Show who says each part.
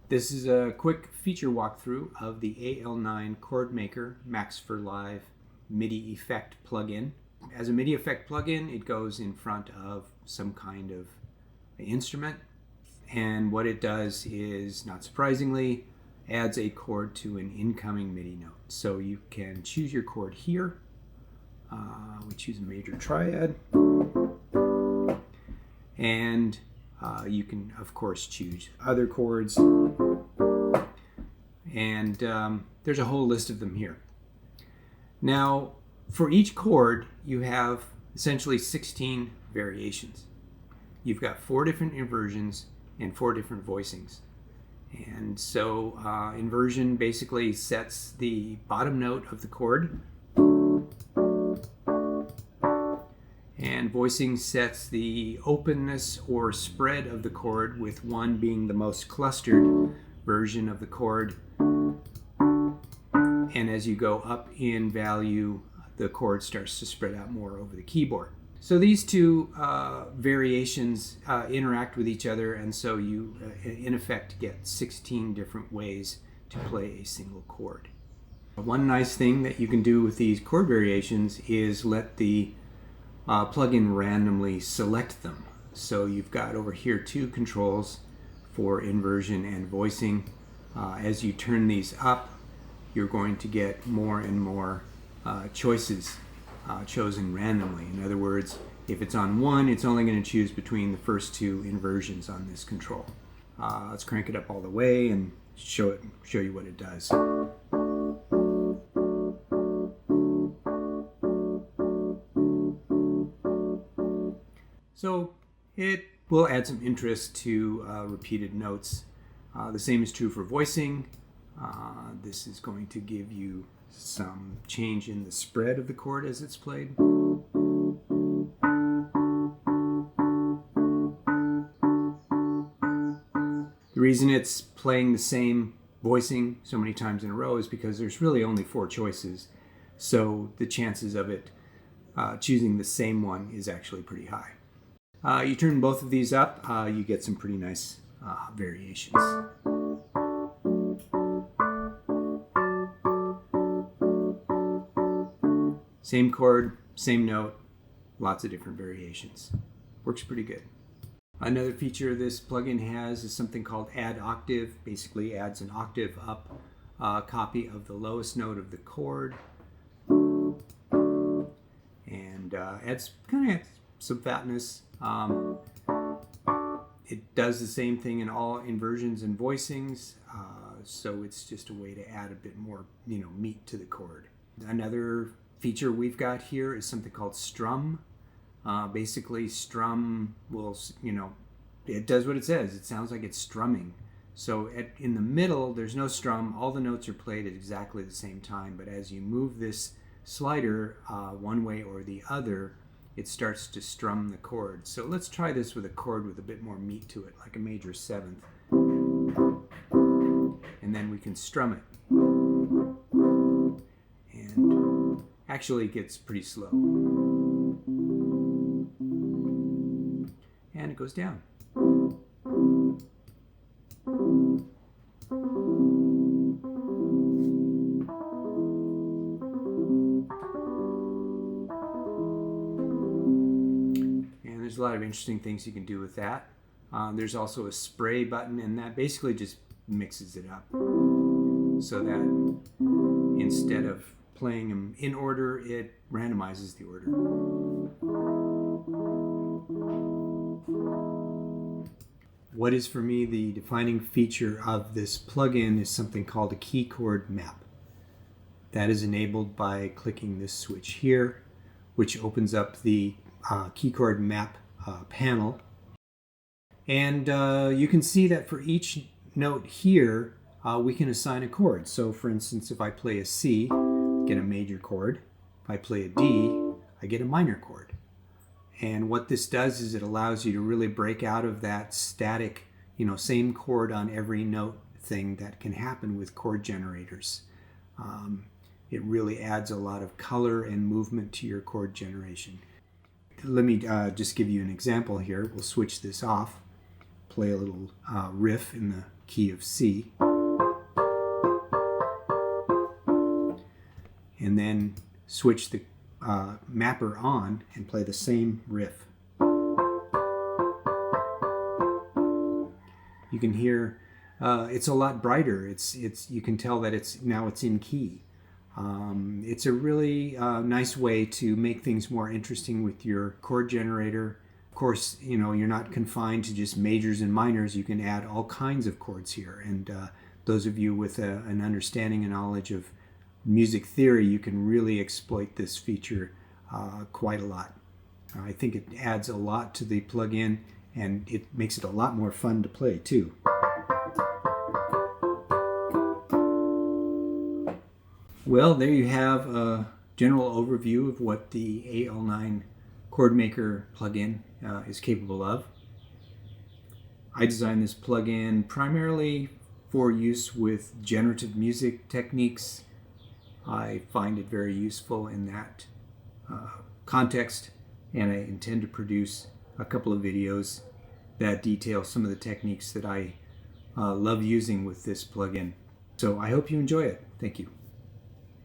Speaker 1: This is a quick feature walkthrough of the AL9 Chordmaker Max for Live MIDI effect plugin. As a MIDI effect plugin, it goes in front of some kind of instrument, and what it does is, not surprisingly, adds a chord to an incoming MIDI note. So you can choose your chord here. We choose a major triad, and you can of course choose other chords, and there's a whole list of them here. Now for each chord you have essentially 16 variations. You've got 4 different inversions and 4 different voicings. And so inversion basically sets the bottom note of the chord, and voicing sets the openness or spread of the chord, with 1 being the most clustered version of the chord. And as you go up in value, the chord starts to spread out more over the keyboard. So these two variations interact with each other, and so you in effect get 16 different ways to play a single chord. One nice thing that you can do with these chord variations is let the plugin randomly select them. So you've got over here 2 controls for inversion and voicing. As you turn these up, you're going to get more and more choices chosen randomly. In other words, if it's on 1, it's only going to choose between the first 2 inversions on this control. Let's crank it up all the way and show you what it does. So it will add some interest to repeated notes. The same is true for voicing. This is going to give you some change in the spread of the chord as it's played. The reason it's playing the same voicing so many times in a row is because there's really only 4 choices, so the chances of it choosing the same one is actually pretty high. You turn both of these up, you get some pretty nice variations. Same chord, same note, lots of different variations. Works pretty good. Another feature this plugin has is something called Add Octave. Basically adds an octave up copy of the lowest note of the chord, and adds kind of some fatness. It does the same thing in all inversions and voicings, so it's just a way to add a bit more, meat to the chord. Another feature we've got here is something called strum. Basically, strum will, it does what it says. It sounds like it's strumming. So in the middle, there's no strum. All the notes are played at exactly the same time, but as you move this slider one way or the other, it starts to strum the chord. So let's try this with a chord with a bit more meat to it, like a major 7th. And then we can strum it. And actually it gets pretty slow. And it goes down. There's a lot of interesting things you can do with that. There's also a spray button, and that basically just mixes it up so that instead of playing them in order, it randomizes the order. What is for me the defining feature of this plugin is something called a key chord map. That is enabled by clicking this switch here, which opens up the key chord map panel, and you can see that for each note here we can assign a chord. So for instance, if I play a C, I get a major chord. If I play a D, I get a minor chord. And what this does is it allows you to really break out of that static, same chord on every note thing that can happen with chord generators. It really adds a lot of color and movement to your chord generation. Let me just give you an example here. We'll switch this off, play a little riff in the key of C, and then switch the mapper on and play the same riff. You can hear it's a lot brighter. You can tell that it's in key. It's a really nice way to make things more interesting with your chord generator. Of course, you're not confined to just majors and minors. You can add all kinds of chords here, and those of you with an understanding and knowledge of music theory, you can really exploit this feature quite a lot. I think it adds a lot to the plugin, and it makes it a lot more fun to play too. Well, there you have a general overview of what the AL9 Chordmaker plugin is capable of. I designed this plugin primarily for use with generative music techniques. I find it very useful in that context, and I intend to produce a couple of videos that detail some of the techniques that I love using with this plugin. So I hope you enjoy it. Thank you.